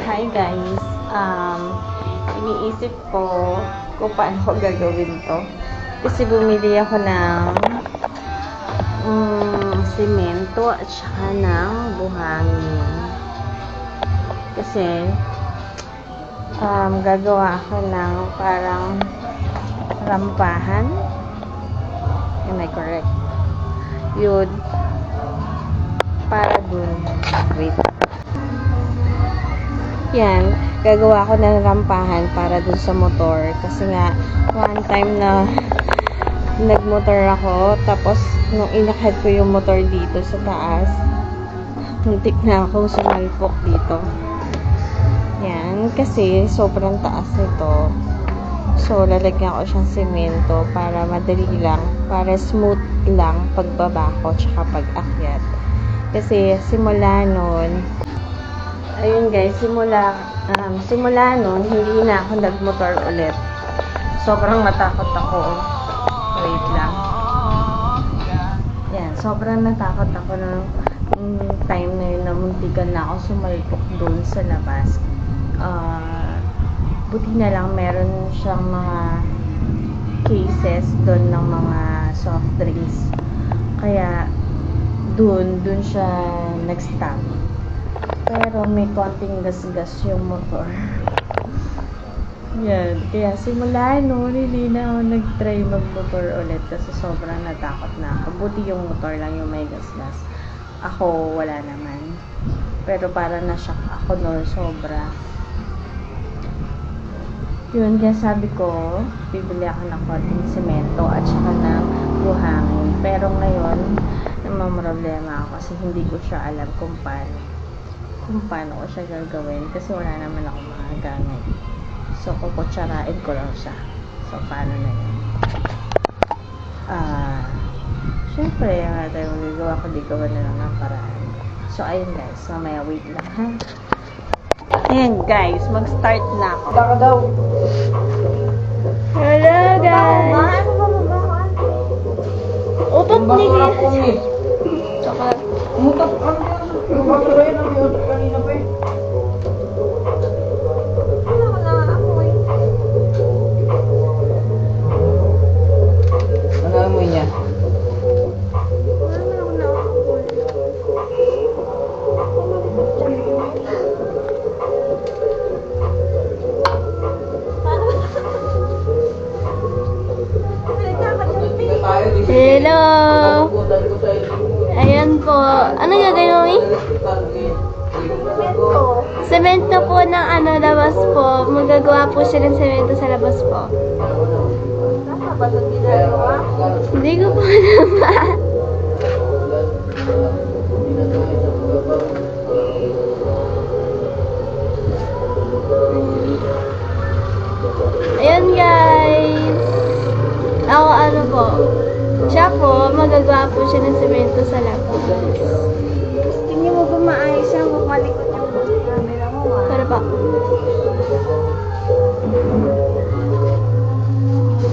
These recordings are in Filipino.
Hi guys. Iniisip ko kung paano ko gagawin to. Kasi bumili ako ng semento at saka ng buhangin. Kasi gagawa ako ng parang rampahan. Am I correct? Yun. Para dun. Wait. Yan, gagawa ko ng rampahan para dun sa motor. Kasi nga, one time na nagmotor ako, tapos nung inakad ko yung motor dito sa taas, muntik na akong sumalpok dito. Yan, kasi sobrang taas nito. So, lalagyan ko siyang semento para madali lang, para smooth lang pagbaba ko, tsaka pag-akyat. Kasi simula nun, ayun guys, simula nun, hindi na ako nagmotor ulit. Sobrang natakot ako. Wait lang. Yan, sobrang natakot ako ng time na yun na muntikan na ako sumalpok doon sa labas. Buti na lang meron siyang mga cases doon ng mga soft drinks. Kaya, doon siya nag-stop. Pero may konting gas-gas yung motor. Yan. Kaya simula noon, hindi na ako nag-try mag-motor ulit kasi sobrang natakot na ako. Buti yung motor lang yung may gas-gas. Ako, wala naman. Pero parang na-shock ako noon sobra. Yun, kaya sabi ko, bibili ako ng konting semento at saka ng buhangin. Pero ngayon, namamroblema ako kasi hindi ko siya alam kung paano ko siya gagawin kasi wala naman ako mga gamit. So, kukutsarain ko lang siya. So, paano na yun? Syempre, yung natin magagawa ko, di gawa na lang ng paraan. So, ayun guys. Mamaya, wait lang, ha? Ayan guys, mag-start na ako. Baka daw. Hello guys! Utot ni Guys. Tsaka, Umutot ang yung basura yun ang iutot kanina pa eh. Ano amoy niya? hello! Ayan po. Ano gagawin mo, Mi? Semento po ng labas po. Magagawa po siya ng semento sa labas po. Hindi ko po naman. Ayan guys. Ako po. Siya po, magagawa po siya ng semento sa labas. Tingin mo ba maayos siya kung malikot yung camera mo, ah? Para pa.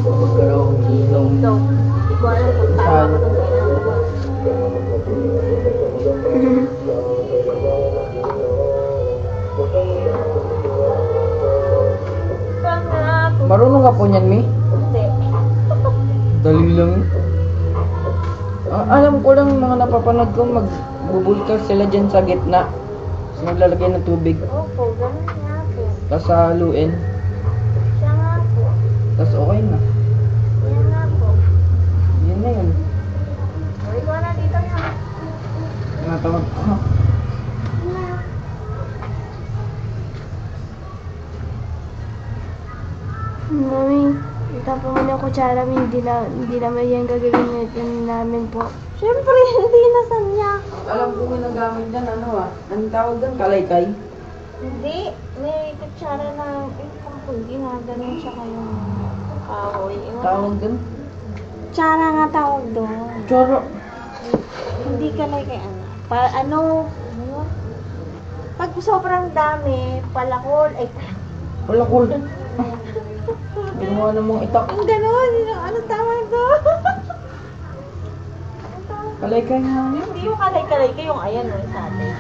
Magkaroong ilong. So, hindi ko alam kung paano ko itong ginagawa. Marunong ka po niyan, Mi? Hindi. Dali lang. Alam ko lang mga napapanood ko, magbubulkar sila dyan sa gitna. Tapos maglalagay ng tubig. Opo, ganun nga po. Tapos haluin. Siya nga po. Tapos okay na. Yan nga po. Yan na yun. Uy, ko na dito nga. Natawag ko. Mami, itapo mo na kutsara, hindi naman yan gagawin namin po. Siyempre, hindi na sanya. Alam ko ginagamit dyan, anong tawag dyan? Kalaykay? Hindi. May kutsara ng kung ginaganon siya kayong kahoy. Tawag dyan? Kutsara nga tawag doon. Choro. Hindi ka na kay ano. Pag sobrang dami, palakol, ay Palakol. Ginawa na mong itak. ang ganon. Ano tawag doon? Kalaykay nga yan. Hindi yung kalay-kalay yung ayan o sa atin.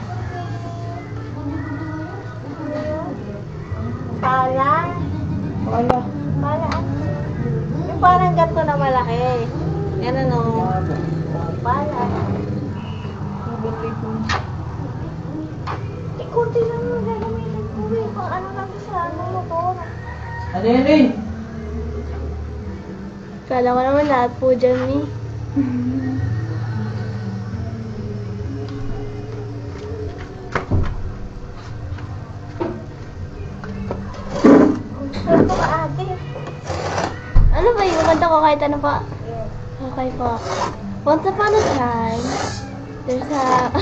Ano yan, Rin? Kala ko naman lahat po dyan, Mi. Ano ba, ate? Ano ba yung kanta ko kahit ano pa? Okay po. Once upon a time, there's a...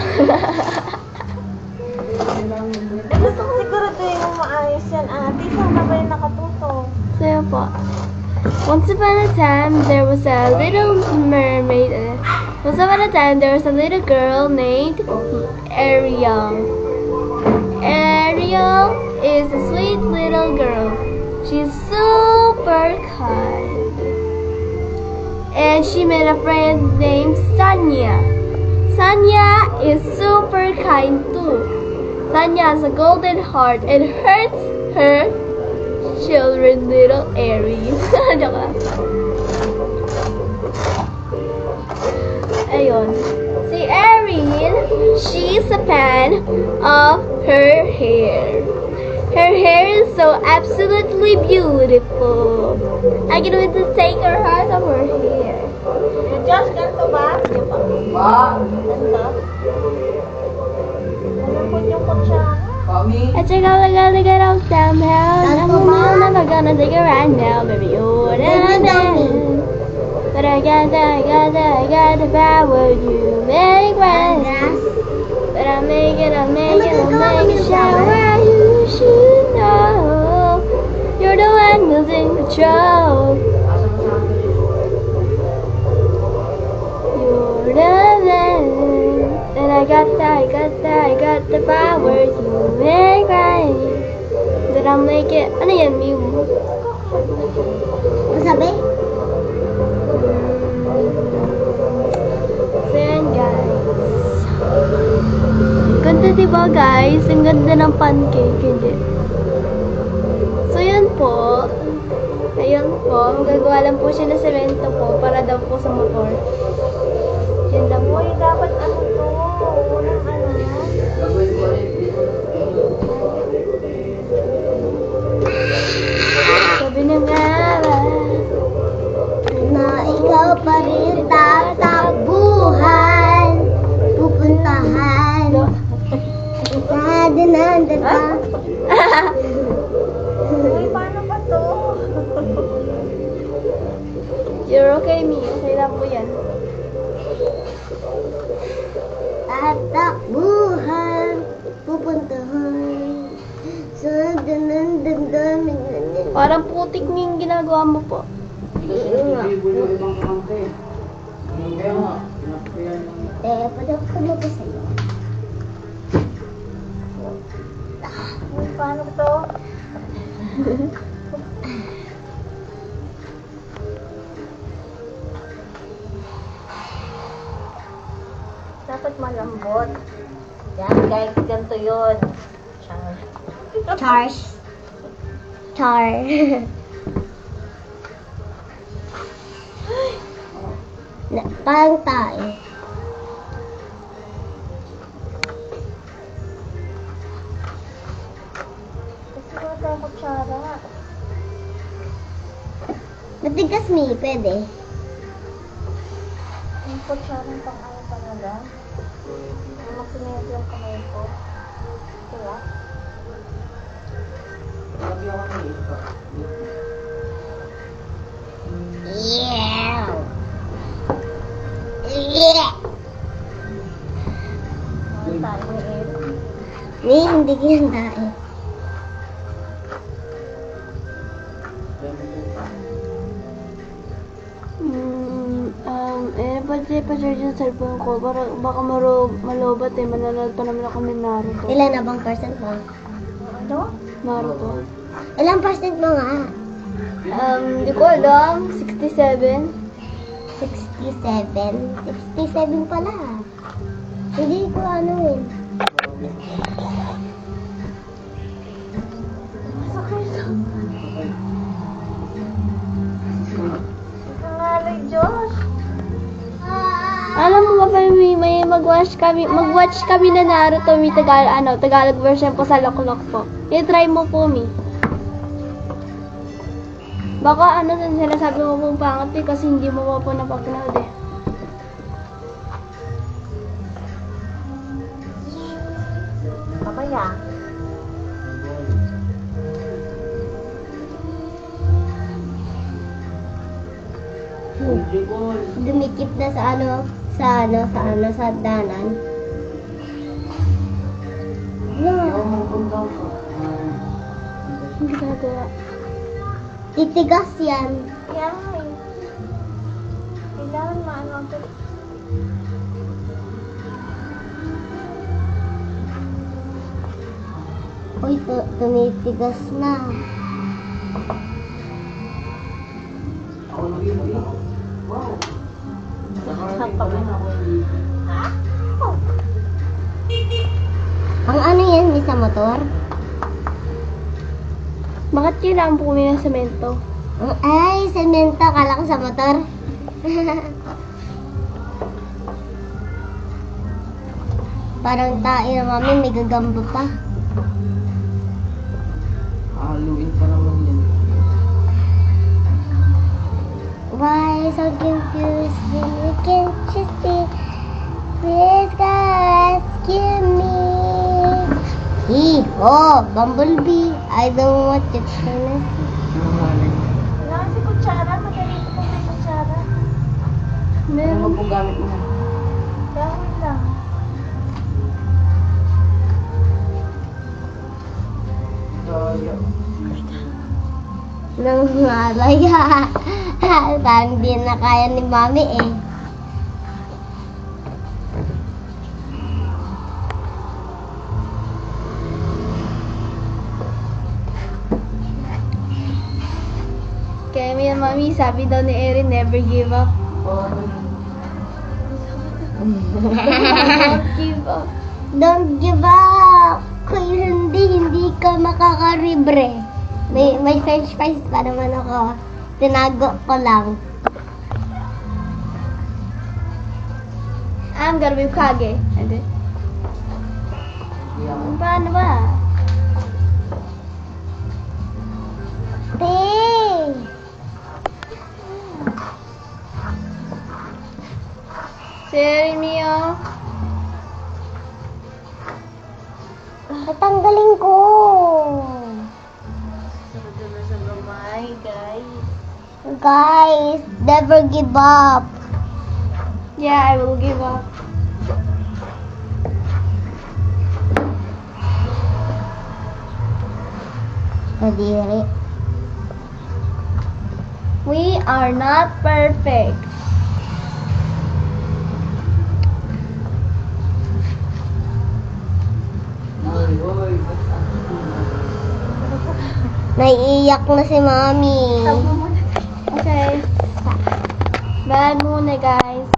Gusto ko siguraduhin mo maayos yan, ate. Sana ba yung nakatutok? So yun po. Once upon a time, there was a little mermaid. Once upon a time, there was a little girl named Ariel. Ariel is a sweet little girl. She's super kind. And she met a friend named Sanya. Sanya is super kind too. Sanya has a golden heart and hurts her children little Aries. Joke lang. Ayun. Si Erin, she's a fan of her hair. Her hair is so absolutely beautiful. I can wait to take her heart of her hair. Josh, ganito ba? Pa! Ganito? Ano po yung kutsara? Kami? I think I'm gonna get out somehow. I'm never gonna take a ride now, baby. You're the man. But I got the power you make right. But I'll make it shower. You should know. You're the one who's in control. You're the man. And I got the power you make right. That I'll make it. Ano yan, Mew? Masabi? So yan, guys. Ganda diba, guys? Ang ganda ng pancake, hindi? So yan po. Ayun po. Magagawa lang po siya ng semento po para daw po sa motor. Yan lang po. Dapat ano to? Unang ano? Gagawin ko rin. Sabi na nga na ikaw pa rin tatakbuhan, pupuntahan. Dadaan. Uy, paano ba to? You're okay, Mi. Okay lang po yan. Tatakbuhan, pupuntahan. Parang putik yung ginagawa mo po. Ibang kamangke. Kaya nga, pinapayan lang. Padok ko sa'yo. Paano to? Dapat malambot. Yan, kahit ganito yun. Char. Parang tayo. Kasi wala tayo kutsara. Matigas, Mi. Pwede. Yung kutsara pang ano talaga. Makinayot yung kamay ko. Kaya? Sabi ako ng isa. Yeah. Yeah. Ni, hindi yan tayo. Pwede pa-charge yung cellphone ko. Baka malobat eh. Mananood pa naman ako ng Naruto. Ilan na bang percent mo? Ano? Naruto. Ilang percent mo nga? Hindi ko alam. 67. 67? 67 pala. Hindi ko ano eh. Masakit. Nangalay, Josh. Alam mo ba, may mag-watch kami na Naruto, may Tagalog version po sa Loklok po. I-try mo po, Mi. Baka ano din sinasabi mo pong pangit eh, kasi hindi mo pa po napapanood eh. Papaya. Dumikit na sa danan. Hindi ginagawa. Titigas yan. Kaya nga eh. Kailangan maano ito. Uy, tumitigas na. Ang ano yan, may sa motor? Bakit kailangan po kami ng semento? Ay, semento. Kala ko sa motor. Parang tayo na mami, may gagamba pa. Haluin pa naman yan. Why so confused when we can't just see? Please God, rescue me. Oh, bumblebee. I don't want it. Kailangan si kutsara. Madali ito kung may kutsara. Ano Meron. po gamit mo? Dahon lang. Daya. Nang malaya. Parang di na kaya ni mami eh. Kaya may mami, sabi daw ni Erin, never give up. Don't give up. Don't give up. Kung hindi ka makakaribre. May french fries pa naman ako. Tinago ko lang. I'm gonna be Kage. Hindi. Paano ba? Hey! Si Erin Mio. Tatanggalin ko. Ito na sa gamay, guys. Guys, never give up. Yeah, I will give up. Kadiri. We are not perfect. Naiiyak na si mami. Okay. Bye muna, guys.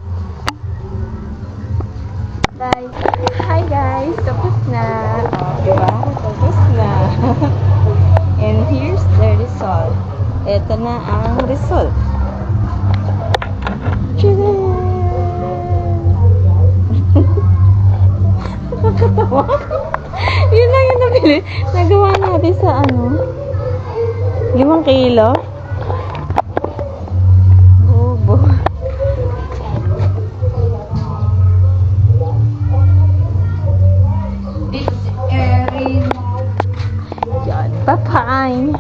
Bye. Hi guys, tapos na. Diba? Tapos na. And here's the result. Ito na ang result. Tcharam! Nakakatawa. Yun lang yung nabili. Nagawa natin sa ano? 5 kilo. Bobo. Yan. Bye-bye.